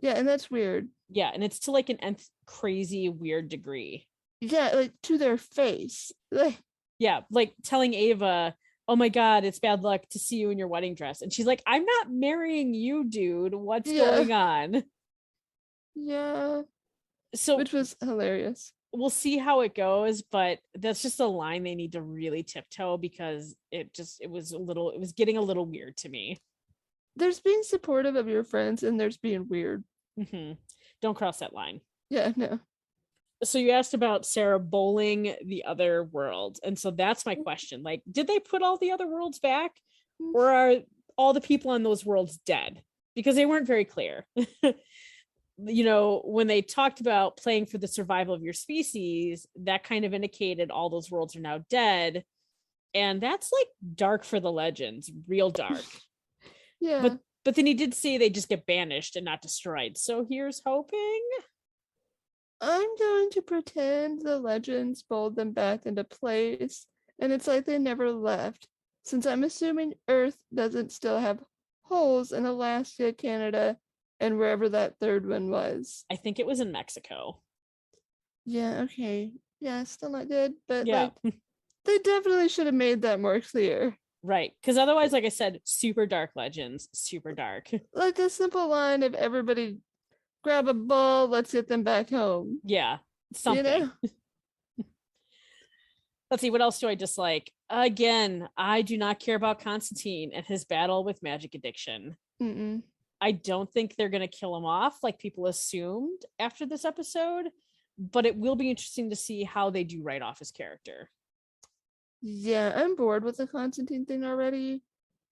Yeah, and that's weird. Yeah, and it's to like an nth crazy weird degree. Yeah, like to their face. Like, Yeah, like telling Ava, "Oh my god, it's bad luck to see you in your wedding dress." And she's like, "I'm not marrying you, dude. What's yeah. going on?" Yeah. So Which was hilarious. we'll see how it goes, but that's just a line they need to really tiptoe because it was getting a little weird to me. There's being supportive of your friends and there's being weird. Mm-hmm. Don't cross that line. Yeah, no. So you asked about Sarah bowling the other world, and so that's my question. Like, did they put all the other worlds back, or are all the people on those worlds dead? Because they weren't very clear. When they talked about playing for the survival of your species, that kind of indicated all those worlds are now dead, and that's like dark for the legends, real dark. Yeah. But then he did say they just get banished and not destroyed. So here's hoping. I'm going to pretend the legends bowled them back into place, and it's like they never left, since I'm assuming Earth doesn't still have holes in Alaska, Canada, and wherever that third one was. I think it was in Mexico. Yeah, okay. Yeah, still not good, but Yeah. like they definitely should have made that more clear. Right. Because otherwise, like I said, super dark legends, super dark. Like a simple line of everybody grab a ball, let's get them back home. Yeah. You Something. know? Let's see. What else do I dislike? Again, I do not care about Constantine and his battle with magic addiction. Mm-mm. I don't think they're going to kill him off like people assumed after this episode, but it will be interesting to see how they do write off his character. Yeah, I'm bored with the Constantine thing already.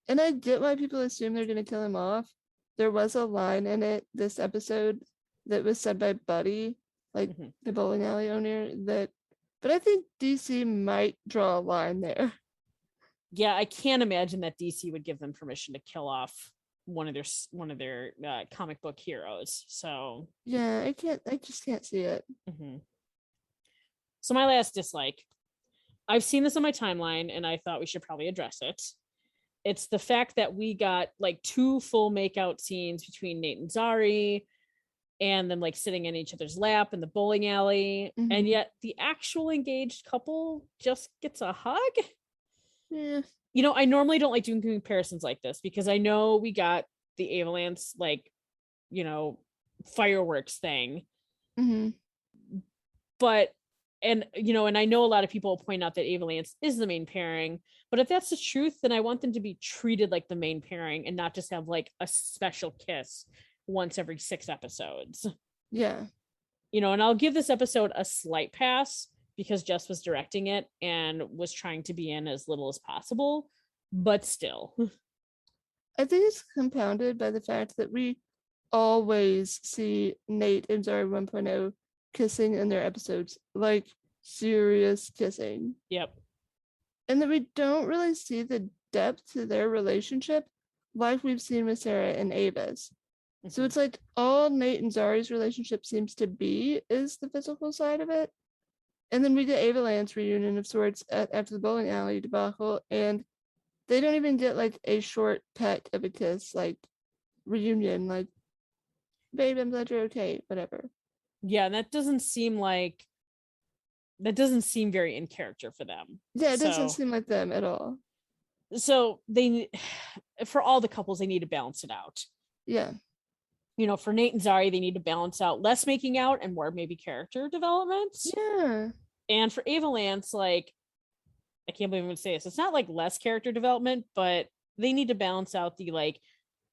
And I get why people assume they're going to kill him off. There was a line in it, this episode, that was said by Buddy, like the bowling alley owner, but I think DC might draw a line there. Yeah, I can't imagine that DC would give them permission to kill off one of their comic book heroes. So yeah, I just can't see it. mm-hmm. So my last dislike, I've seen this on my timeline and I thought we should probably address it. It's the fact that we got like 2 full makeout scenes between Nate and Zari, and then like sitting in each other's lap in the bowling alley, and yet the actual engaged couple just gets a hug. Yeah. I normally don't like doing comparisons like this because I know we got the Avalanche like fireworks thing, but and I know a lot of people point out that Avalanche is the main pairing, but if that's the truth, then I want them to be treated like the main pairing and not just have like a special kiss once every 6 episodes. Yeah. And I'll give this episode a slight pass because Jess was directing it and was trying to be in as little as possible, but still. I think it's compounded by the fact that we always see Nate and Zari 1.0 kissing in their episodes, like serious kissing. Yep. And that we don't really see the depth to their relationship like we've seen with Sarah and Ava's. So it's like all Nate and Zari's relationship seems to be is the physical side of it. And then we get Avalanche reunion of sorts after the bowling alley debacle, and they don't even get like a short peck of a kiss, like reunion, like, babe, I'm glad you're okay, whatever. Yeah, and that doesn't seem very in character for them. Yeah, it doesn't seem like them at all. So for all the couples, they need to balance it out. Yeah. For Nate and Zari, they need to balance out less making out and more maybe character development. Yeah. And for Avalanche, like, I can't believe I'm going to say this. It's not like less character development, but they need to balance out the like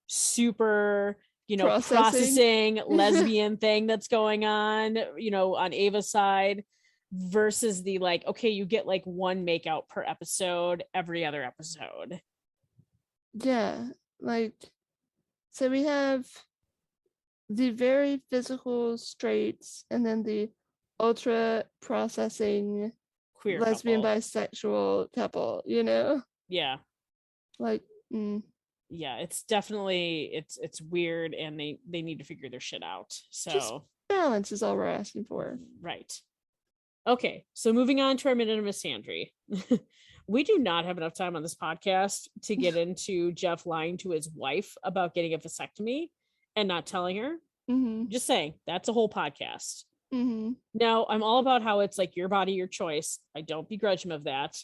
super, processing lesbian thing that's going on, on Ava's side versus the like, okay, you get like 1 makeout per episode every other episode. Yeah. Like, so we have the very physical straights and then the ultra processing Queer lesbian couple. Bisexual couple, Yeah. Like, yeah, it's definitely it's weird, and they need to figure their shit out. So just balance is all we're asking for. Right. Okay, so moving on to our minute of Miss Sandry. We do not have enough time on this podcast to get into Jeff lying to his wife about getting a vasectomy and not telling her. Just saying, that's a whole podcast. Now, I'm all about how it's like your body, your choice. I don't begrudge him of that.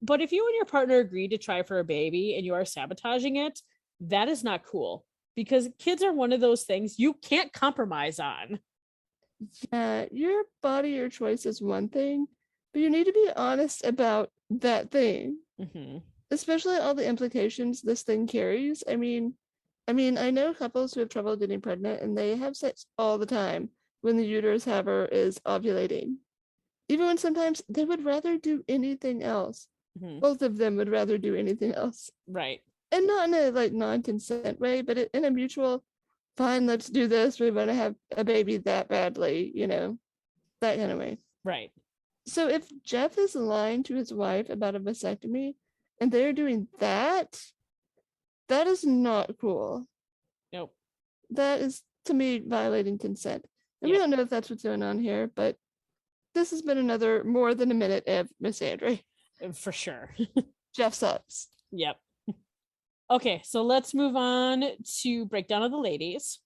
But if you and your partner agree to try for a baby and you are sabotaging it, that is not cool, because kids are one of those things you can't compromise on. Yeah, your body, your choice is one thing, but you need to be honest about that thing, especially all the implications this thing carries. I mean, I know couples who have trouble getting pregnant and they have sex all the time when the uterus haver is ovulating, even when sometimes they would rather do anything else. Both of them would rather do anything else. Right. And not in a like non-consent way, but in a mutual, fine, let's do this. We want to have a baby that badly, that kind of way. Right. So if Jeff is lying to his wife about a vasectomy and they're doing that, that is not cool. Nope. That is, to me, violating consent. And we don't know if that's what's going on here, but this has been another more than a minute of misandry. For sure. Jeff sucks. Yep. Okay, so let's move on to breakdown of the ladies.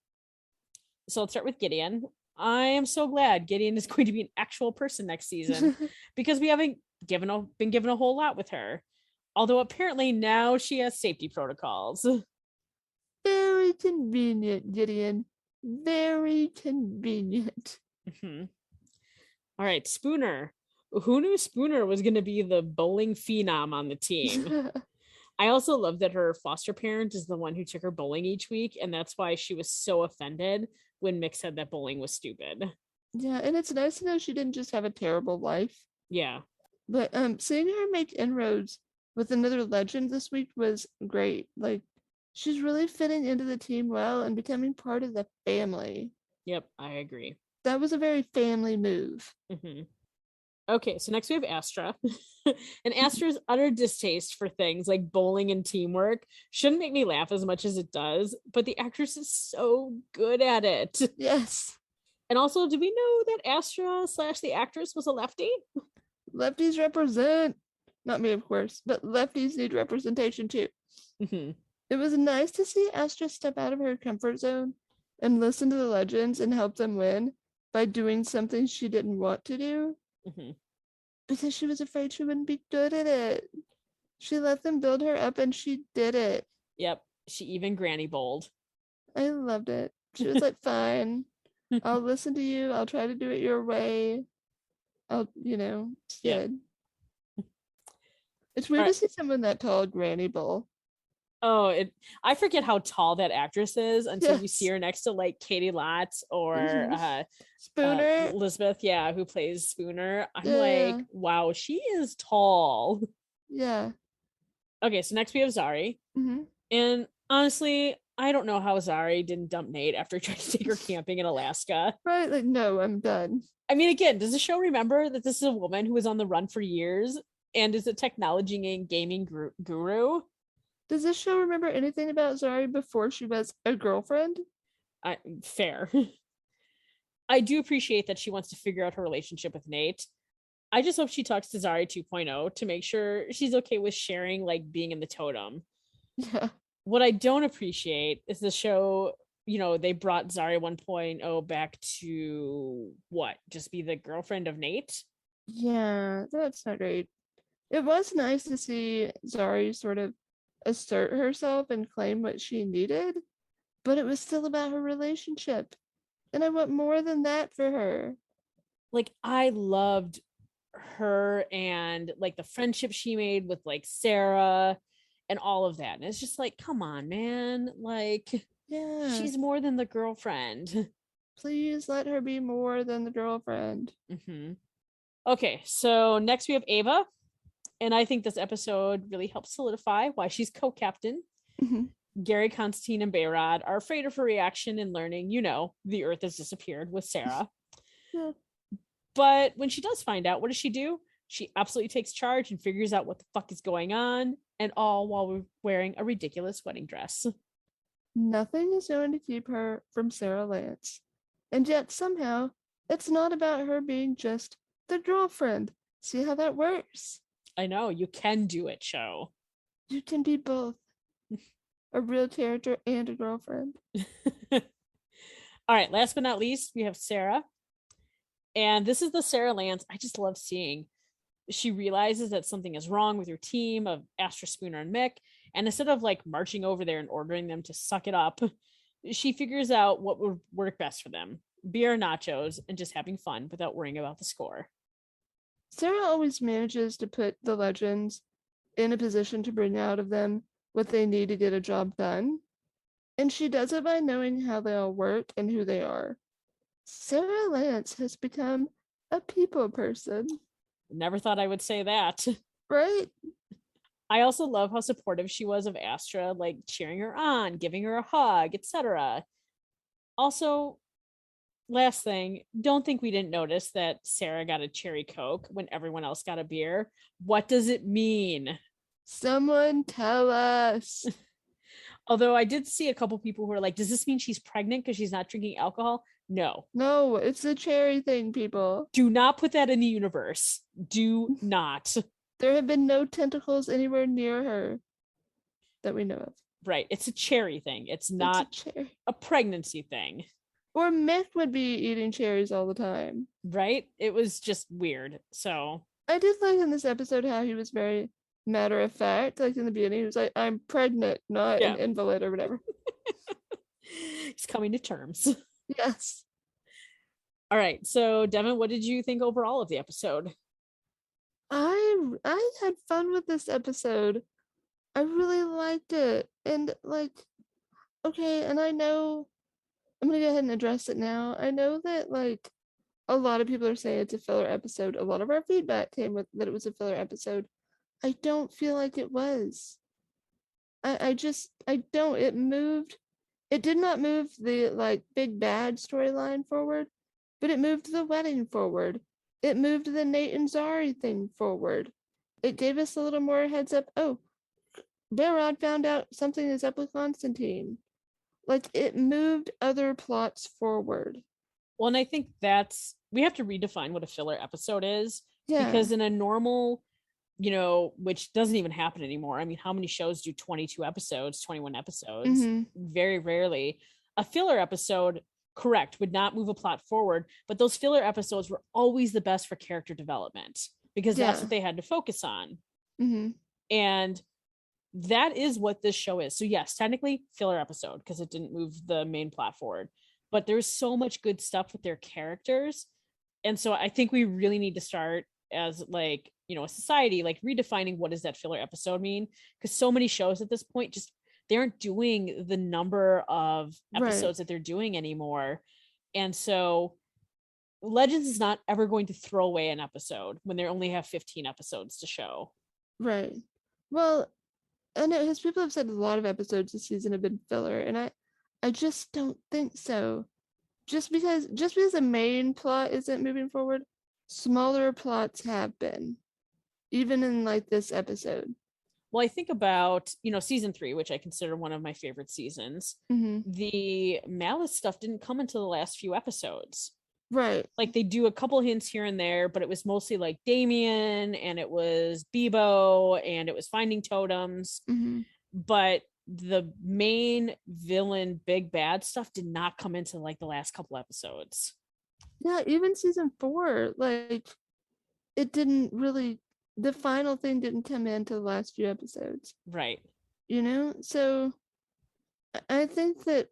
So let's start with Gideon. I am so glad Gideon is going to be an actual person next season because we haven't been given a whole lot with her. Although apparently now she has safety protocols. Very convenient, Gideon. Very convenient. All right, Spooner. Who knew Spooner was going to be the bowling phenom on the team? I also love that her foster parent is the one who took her bowling each week, and that's why she was so offended when Mick said that bowling was stupid. Yeah, and it's nice to know she didn't just have a terrible life. Yeah. But seeing her make inroads with another legend this week was great. Like, she's really fitting into the team well and becoming part of the family. Yep, I agree. That was a very family move. Okay, so next we have Astra. And Astra's utter distaste for things like bowling and teamwork shouldn't make me laugh as much as it does, but the actress is so good at it. Yes. And also, do we know that Astra / the actress was a lefty? Lefties represent. Not me, of course, but lefties need representation too. It was nice to see Astra step out of her comfort zone and listen to the legends and help them win by doing something she didn't want to do. Because she was afraid she wouldn't be good at it. She let them build her up and she did it. Yep. She even granny bowled. I loved it. She was like, fine, I'll listen to you. I'll try to do it your way. It's good. It's weird to see someone that tall granny bowl. Oh, I forget how tall that actress is until you see her next to like Katie Lott or Spooner. Elizabeth, who plays Spooner. I'm like, wow, she is tall. Yeah. Okay, so next we have Zari. And honestly, I don't know how Zari didn't dump Nate after trying to take her camping in Alaska. Right, like, no, I'm done. I mean, again, does the show remember that this is a woman who was on the run for years and is a technology and gaming guru? Does this show remember anything about Zari before she was a girlfriend? Fair. I do appreciate that she wants to figure out her relationship with Nate. I just hope she talks to Zari 2.0 to make sure she's okay with sharing, like, being in the totem. Yeah. What I don't appreciate is the show, they brought Zari 1.0 back to what? Just be the girlfriend of Nate? Yeah, that's not great. It was nice to see Zari sort of assert herself and claim what she needed, but it was still about her relationship. And I want more than that for her. Like, I loved her and like the friendship she made with like Sarah and all of that. And it's just like, come on, man. Like, she's more than the girlfriend. Please let her be more than the girlfriend. Okay, so next we have Ava. And I think this episode really helps solidify why she's co-captain. Gary, Constantine, and Bayrod are afraid of her reaction and learning, the Earth has disappeared with Sarah. But when she does find out, what does she do? She absolutely takes charge and figures out what the fuck is going on, and all while we're wearing a ridiculous wedding dress. Nothing is going to keep her from Sarah Lance. And yet somehow it's not about her being just the girlfriend. See how that works? I know, you can do it, show. You can be both a real character and a girlfriend. All right, last but not least, we have Sarah. And this is the Sarah Lance I just love seeing. She realizes that something is wrong with her team of Astra, Spooner, and Mick. And instead of like marching over there and ordering them to suck it up, she figures out what would work best for them: beer, nachos, and just having fun without worrying about the score. Sarah always manages to put the legends in a position to bring out of them what they need to get a job done. And she does it by knowing how they all work and who they are. Sarah Lance has become a people person. Never thought I would say that. Right? I also love how supportive she was of Astra, like cheering her on, giving her a hug, etc. Also, last thing, don't think we didn't notice that Sarah got a cherry Coke when everyone else got a beer. What does it mean? Someone tell us. Although I did see a couple people who are like, does this mean she's pregnant because she's not drinking alcohol? No. No, it's the cherry thing, people. Do not put that in the universe. Do not. There have been no tentacles anywhere near her that we know of. Right. It's a cherry thing. It's not It's a cherry. a pregnancy thing. Or Mick would be eating cherries all the time. Right? It was just weird. So I did like in this episode how he was very matter of fact. Like in the beginning, he was like, I'm pregnant, not an invalid or whatever. He's coming to terms. Yes. All right. So, Devin, what did you think overall of the episode? I had fun with this episode. I really liked it. And like, okay, and I know I'm gonna go ahead and address it now. I know that like a lot of people are saying it's a filler episode. A lot of our feedback came with that it was a filler episode. I don't feel like it was. I don't. It did not move the like big bad storyline forward, but it moved the wedding forward. It moved the Nate and Zari thing forward. It gave us a little more heads up. Oh, Behrad found out something is up with Constantine. Like it moved other plots forward. Well, and I think we have to redefine what a filler episode is. Yeah. Because in a normal, which doesn't even happen anymore. I mean, how many shows do 22 episodes, 21 episodes? Mhm. Very rarely. A filler episode, correct, would not move a plot forward, but those filler episodes were always the best for character development because that's what they had to focus on. Mhm. And that is what this show is. So yes, technically filler episode because it didn't move the main plot forward, but there's so much good stuff with their characters. And so I think we really need to start as like, a society, like redefining what does that filler episode mean? Because so many shows at this point just they aren't doing the number of episodes that they're doing anymore. And so Legends is not ever going to throw away an episode when they only have 15 episodes to show. Right. Well, I know his people have said a lot of episodes this season have been filler, and I just don't think so. Just because the main plot isn't moving forward, smaller plots have been, even in like this episode. Well, I think about, season 3, which I consider one of my favorite seasons. Mm-hmm. The Malice stuff didn't come until the last few episodes. Right. Like they do a couple hints here and there, but it was mostly like Damien and it was Bebo and it was finding totems. Mm-hmm. But the main villain, big bad stuff did not come into like the last couple episodes. Yeah, even season 4, like it didn't really, the final thing didn't come into the last few episodes. Right. So I think of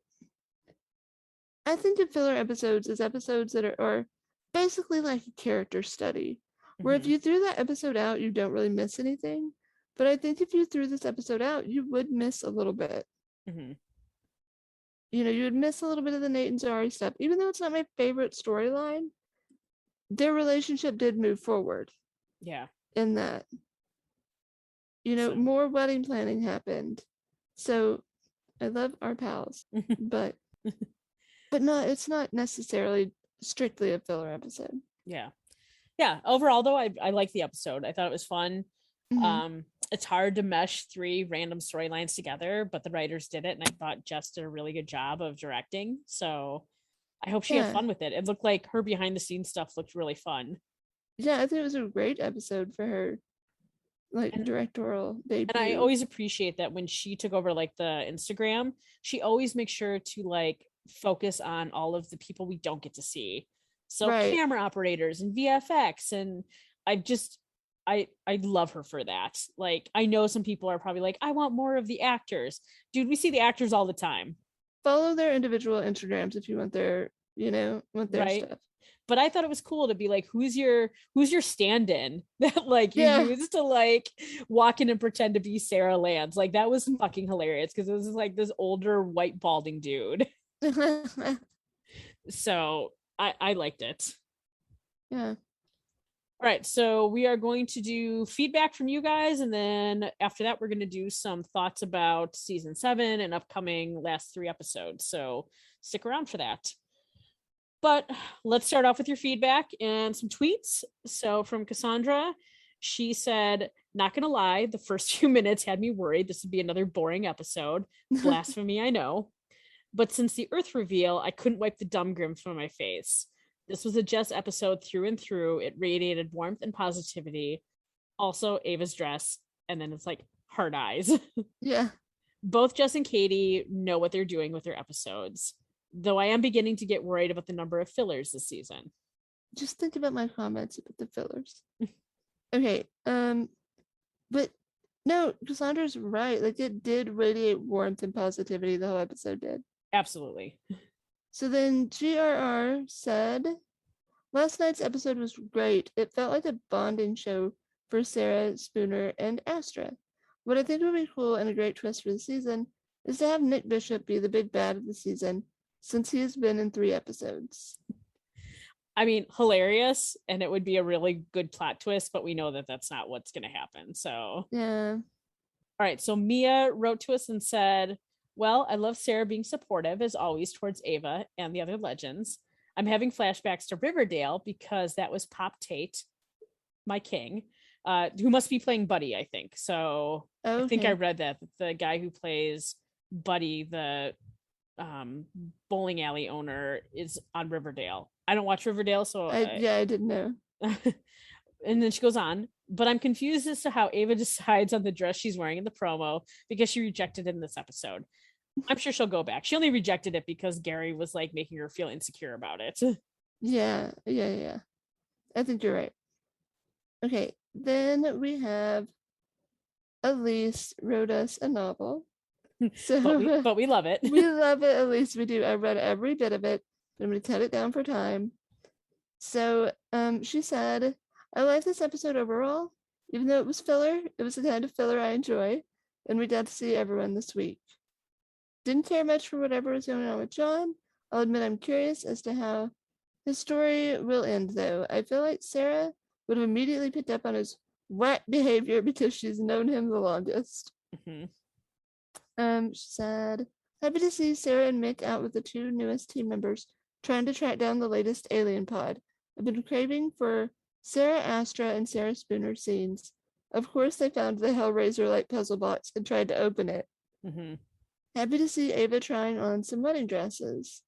filler episodes as episodes that are basically like a character study, where if you threw that episode out, you don't really miss anything. But I think if you threw this episode out, you would miss a little bit. Mm-hmm. You would miss a little bit of the Nate and Zari stuff. Even though it's not my favorite storyline, their relationship did move forward. Yeah. In that. More wedding planning happened. So I love our pals, but no, it's not necessarily strictly a filler episode. Yeah. Overall, though, I like the episode. I thought it was fun. Mm-hmm. It's hard to mesh 3 random storylines together, but the writers did it, and I thought Jess did a really good job of directing. So I hope she had fun with it. It looked like her behind the scenes stuff looked really fun. Yeah, I think it was a great episode for her. like directorial debut. And I always appreciate that when she took over like the Instagram, she always makes sure to like focus on all of the people we don't get to see. So Right. camera operators and VFX, and I just I love her for that. Like I know some people are probably like, I want more of the actors. Dude, we see the actors all the time. Follow their individual Instagrams if you want their, want their Right. stuff. But I thought it was cool to be like, who's your stand-in that like you Yeah. used to like walk in and pretend to be Sarah Lance? Like that was fucking hilarious because it was like this older white balding dude. So I liked it. Yeah. All right, so we are going to do feedback from you guys, and then after that, we're going to do some thoughts about season 7 and upcoming last 3 episodes. So stick around for that. But let's start off with your feedback and some tweets. So from Cassandra, she said, not gonna lie, the first few minutes had me worried this would be another boring episode. Blasphemy, I know. But since the Earth reveal, I couldn't wipe the dumb grin from my face. This was a Jess episode through and through. It radiated warmth and positivity. Also, Ava's dress, and then it's like hard eyes. Yeah. Both Jess and Katie know what they're doing with their episodes, though I am beginning to get worried about the number of fillers this season. Just think about my comments about the fillers. Okay. But no, Cassandra's right. Like it did radiate warmth and positivity, the whole episode did. Absolutely. So then GRR said, last night's episode was great. It felt like a bonding show for Sarah, Spooner, and Astra. What I think would be cool and a great twist for the season is to have Nick Bishop be the big bad of the season, since he has been in 3 episodes. I mean, hilarious, and it would be a really good plot twist, but we know that that's not what's going to happen. So, yeah. All right. So Mia wrote to us and said, well, I love Sarah being supportive as always towards Ava and the other legends. I'm having flashbacks to Riverdale because that was Pop Tate, my king, who must be playing Buddy, I think. So okay. I think I read that the guy who plays Buddy, the bowling alley owner, is on Riverdale. I don't watch Riverdale, so I didn't know. And then she goes on, but I'm confused as to how Ava decides on the dress she's wearing in the promo because she rejected it in this episode. I'm sure she'll go back. She only rejected it because Gary was like making her feel insecure about it. Yeah. I think you're right. Okay, then we have Elise wrote us a novel. So but we love it. We love it, Elise. We do. I read every bit of it, but I'm going to cut it down for time. So she said, I like this episode overall. Even though it was filler, it was the kind of filler I enjoy, and we got to see everyone this week. Didn't care much for whatever was going on with John. I'll admit I'm curious as to how his story will end, though. I feel like Sarah would have immediately picked up on his whack behavior because she's known him the longest. Mm-hmm. She said, happy to see Sarah and Mick out with the 2 newest team members trying to track down the latest alien pod. I've been craving for Sarah Astra and Sarah Spooner scenes. Of course, they found the Hellraiser-like puzzle box and tried to open it. Mm-hmm. Happy to see Ava trying on some wedding dresses.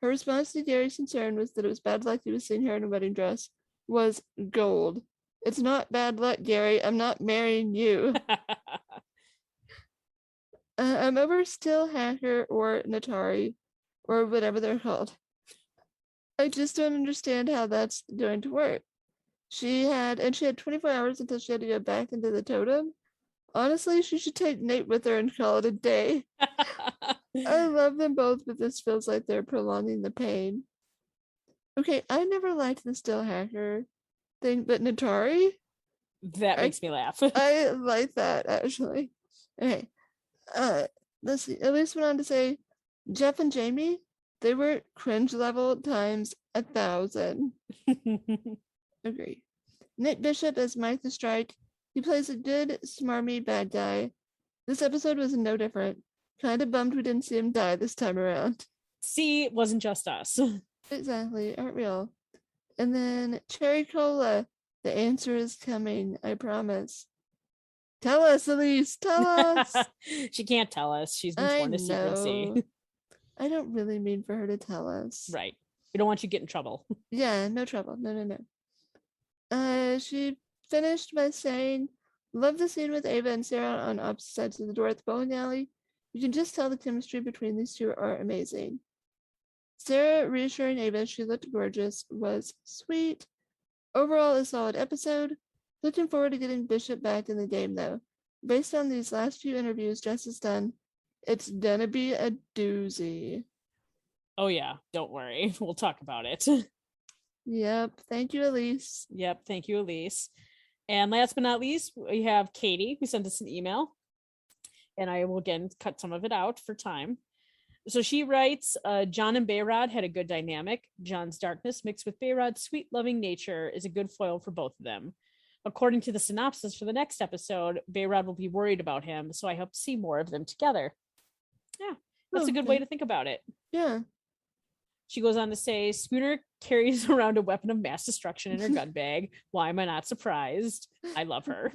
Her response to Gary's concern was that it was bad luck he was seeing her in a wedding dress was gold. It's not bad luck, Gary. I'm not marrying you. I'm over Still Hacker or Natari or whatever they're called. I just don't understand how that's going to work. She had 24 hours until she had to go back into the totem. Honestly, she should take Nate with her and call it a day. I love them both, but this feels like they're prolonging the pain. Okay, I never liked the Still Hacker thing, but Natari? That makes me laugh. I like that, actually. Okay. Let's see. Elise went on to say, Jeff and Jamie, they were cringe level times 1,000. Agree. Nick Bishop as Mike the Strike. He plays a good, smarmy bad guy. This episode was no different. Kind of bummed we didn't see him die this time around. See, it wasn't just us. Exactly, aren't we all? And then Cherry Cola. The answer is coming, I promise. Tell us, Elise, tell us. She can't tell us. She's been sworn to secrecy. I don't really mean for her to tell us. Right. We don't want you to get in trouble. Yeah, no trouble. No. She finished by saying, Love the scene with Ava and Sarah on opposite sides of the door at the bowling alley. You can just tell the chemistry between these two are amazing. Sarah reassuring Ava she looked gorgeous was sweet. Overall, a solid episode. Looking forward to getting Bishop back in the game, though. Based on these last few interviews Jess has done, it's gonna be a doozy. Oh, yeah. Don't worry. We'll talk about it. Yep. Thank you, Elise. Yep. Thank you, Elise. And last but not least, we have Katie, who sent us an email. And I will again cut some of it out for time. So she writes, John and Bayrod had a good dynamic. John's darkness mixed with Bayrod's sweet, loving nature is a good foil for both of them. According to the synopsis for the next episode, Bayrod will be worried about him, so I hope to see more of them together. Yeah, that's a good way to think about it. Yeah. She goes on to say, Schooner carries around a weapon of mass destruction in her gun bag. Why am I not surprised? I love her.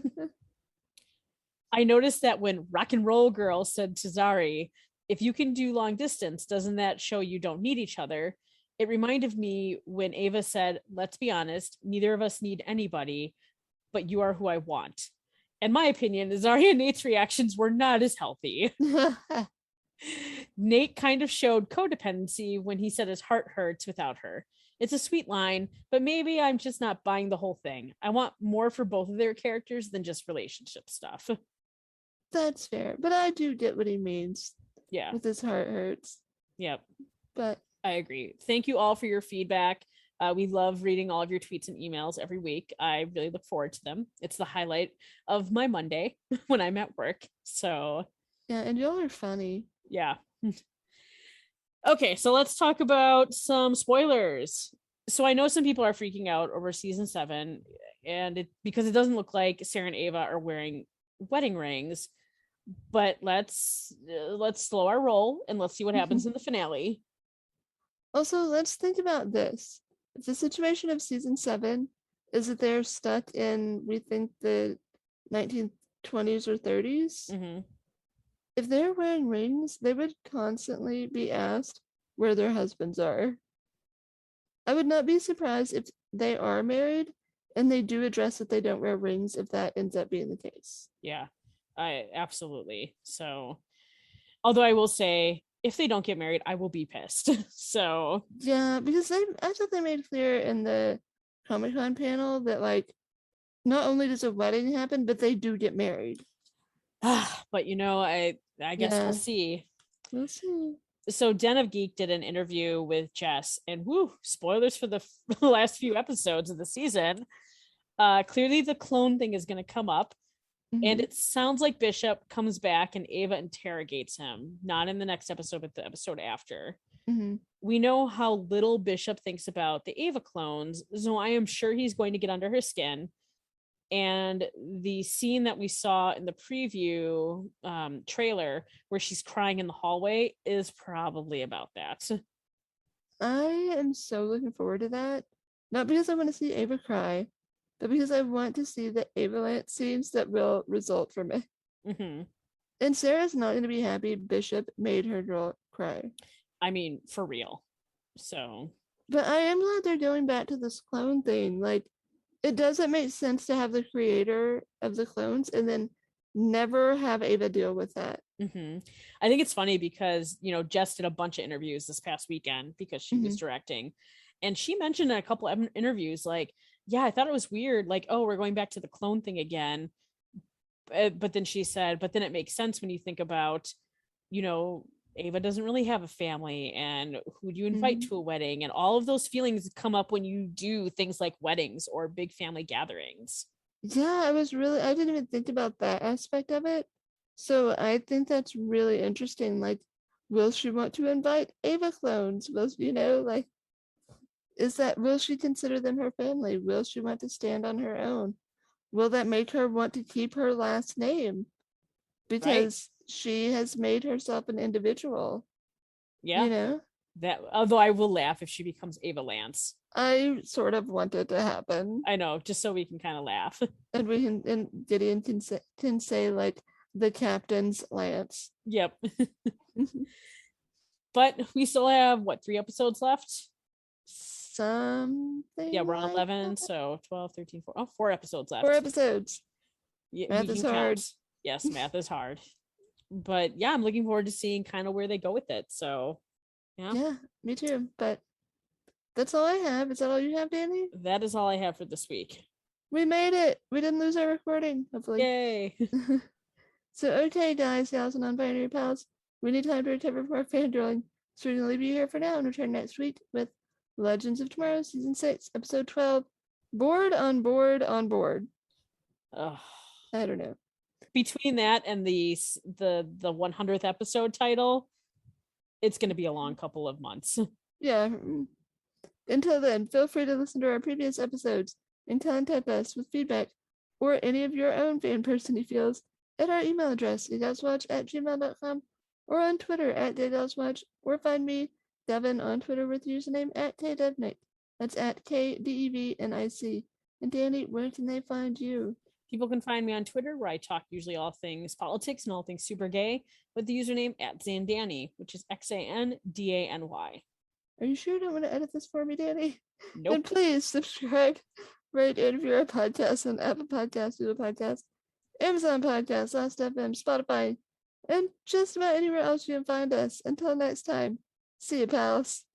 I noticed that when Rock and Roll Girl said to Zari, if you can do long distance, doesn't that show you don't need each other? It reminded me when Ava said, let's be honest, neither of us need anybody, but you are who I want. In my opinion, Zari and Nate's reactions were not as healthy. Nate kind of showed codependency when he said his heart hurts without her. It's a sweet line, but maybe I'm just not buying the whole thing. I want more for both of their characters than just relationship stuff. That's fair, but I do get what he means. Yeah. With his heart hurts. Yep. But I agree. Thank you all for your feedback. We love reading all of your tweets and emails every week. I really look forward to them. It's the highlight of my Monday when I'm at work. So yeah, and y'all are funny. Yeah. Okay, so let's talk about some spoilers. So I know some people are freaking out over season 7, and because it doesn't look like Sarah and Ava are wearing wedding rings. But let's slow our roll and let's see what happens in the finale. Also, let's think about this. If the situation of season 7 is that they're stuck in, we think, the 1920s or 30s, if they're wearing rings, they would constantly be asked where their husbands are. I would not be surprised if they are married and they do address that they don't wear rings if that ends up being the case. Yeah, I absolutely. So, although I will say, if they don't get married, I will be pissed. So yeah, because I thought they made clear in the Comic-Con panel that, like, not only does a wedding happen, but they do get married. But I guess we'll see. We'll see. So Den of Geek did an interview with Jess, and spoilers for the last few episodes of the season. Clearly the clone thing is going to come up, and it sounds like Bishop comes back and Ava interrogates him, not in the next episode, but the episode after. We know how little Bishop thinks about the Ava clones, so I am sure he's going to get under her skin. And the scene that we saw in the preview trailer where she's crying in the hallway is probably about that. I am so looking forward to that. Not because I want to see Ava cry, but because I want to see the Ava scenes that will result from it. And Sarah's not going to be happy Bishop made her girl cry. I mean, for real. So. But I am glad they're going back to this clone thing. Like, it doesn't make sense to have the creator of the clones and then never have Ava deal with that. I think it's funny because, Jess did a bunch of interviews this past weekend because she was directing. And she mentioned in a couple of interviews, like, yeah, I thought it was weird. Like, oh, we're going back to the clone thing again. But then she said, but then it makes sense when you think about, Ava doesn't really have a family, and who do you invite to a wedding, and all of those feelings come up when you do things like weddings or big family gatherings. Yeah, I didn't even think about that aspect of it. So I think that's really interesting. Like, will she want to invite Ava clones? Will she consider them her family? Will she want to stand on her own? Will that make her want to keep her last name? Because she has made herself an individual. Yeah. That, although I will laugh if she becomes Ava Lance. I sort of want it to happen. I know, just so we can kind of laugh. And Gideon can say, like, the captain's Lance. Yep. But we still have 3 episodes left? Something. Yeah, we're on 11, so 12, 13, 4 episodes left. 4 episodes. Yeah, Math we is can hard. count. Yes, math is hard. But yeah, I'm looking forward to seeing kind of where they go with it. So yeah. Yeah, me too. But that's all I have. Is that all you have, Danny? That is all I have for this week. We made it. We didn't lose our recording, hopefully. Yay. So, okay, guys, gals, and non-binary pals, we need time to recover from our fangirling. So we're going to leave you here for now and return next week with Legends of Tomorrow, Season 6, Episode 12, Board on Board on Board. Ugh. I don't know. Between that and the 100th episode title, it's going to be a long couple of months. Yeah. Until then, feel free to listen to our previous episodes and contact us with feedback or any of your own fan person feels at our email address, daydowswatch@gmail.com, or on Twitter @daydowswatch, or find me, Devin, on Twitter with username @KDevNick. That's @KDEVNIC. And Danny, where can they find you? People can find me on Twitter, where I talk usually all things politics and all things super gay, with the username @Zandany, which is XANDANY. Are you sure you don't want to edit this for me, Danny? Nope. And please subscribe, rate, and review our podcast on Apple Podcasts, Google Podcasts, Amazon Podcasts, Last.fm, Spotify, and just about anywhere else you can find us. Until next time, see you, pals.